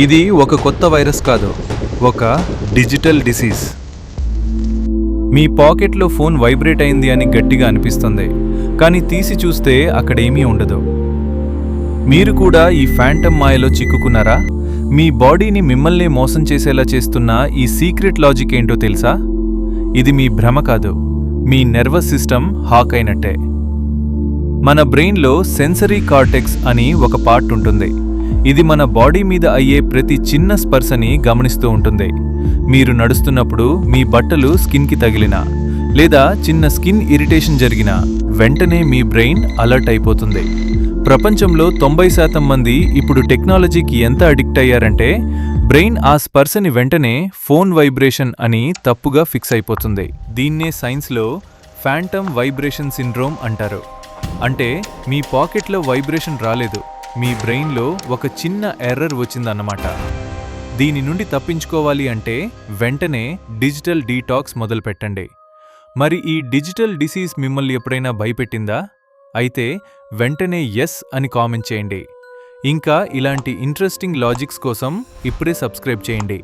ఇది ఒక కొత్త వైరస్ కాదు, ఒక డిజిటల్ డిసీజ్. మీ పాకెట్లో ఫోన్ వైబ్రేట్ అయింది అని గట్టిగా అనిపిస్తుంది, కానీ తీసి చూస్తే అక్కడేమీ ఉండదు. మీరు కూడా ఈ ఫ్యాంటమ్ మాయలో చిక్కుకున్నారా? మీ బాడీని మిమ్మల్నే మోసం చేసేలా చేస్తున్న ఈ సీక్రెట్ లాజిక్ ఏంటో తెలుసా? ఇది మీ భ్రమ కాదు, మీ నర్వస్ సిస్టమ్ హాక్ అయినట్టే. మన బ్రెయిన్లో సెన్సరీ కార్టెక్స్ అని ఒక పార్ట్ ఉంటుంది. ఇది మన బాడీ మీద అయ్యే ప్రతి చిన్న స్పర్శని గమనిస్తూ ఉంటుంది. మీరు నడుస్తున్నప్పుడు మీ బట్టలు స్కిన్కి తగిలినా, లేదా చిన్న స్కిన్ ఇరిటేషన్ జరిగినా వెంటనే మీ బ్రెయిన్ అలర్ట్ అయిపోతుంది. ప్రపంచంలో 90% మంది ఇప్పుడు టెక్నాలజీకి ఎంత అడిక్ట్ అయ్యారంటే బ్రెయిన్ ఆ స్పర్శని వెంటనే ఫోన్ వైబ్రేషన్ అని తప్పుగా ఫిక్స్ అయిపోతుంది. దీన్నే సైన్స్లో ఫ్యాంటమ్ వైబ్రేషన్ సిండ్రోమ్ అంటారు. అంటే మీ పాకెట్లో వైబ్రేషన్ రాలేదు, మీ బ్రెయిన్లో ఒక చిన్న ఎర్రర్ వచ్చిందన్నమాట. దీని నుండి తప్పించుకోవాలి అంటే వెంటనే డిజిటల్ డీటాక్స్ మొదలుపెట్టండి. మరి ఈ డిజిటల్ డిసీజ్ మిమ్మల్ని ఎప్పుడైనా భయపెట్టిందా? అయితే వెంటనే ఎస్ అని కామెంట్ చేయండి. ఇంకా ఇలాంటి ఇంట్రెస్టింగ్ లాజిక్స్ కోసం ఇప్పుడే సబ్స్క్రైబ్ చేయండి.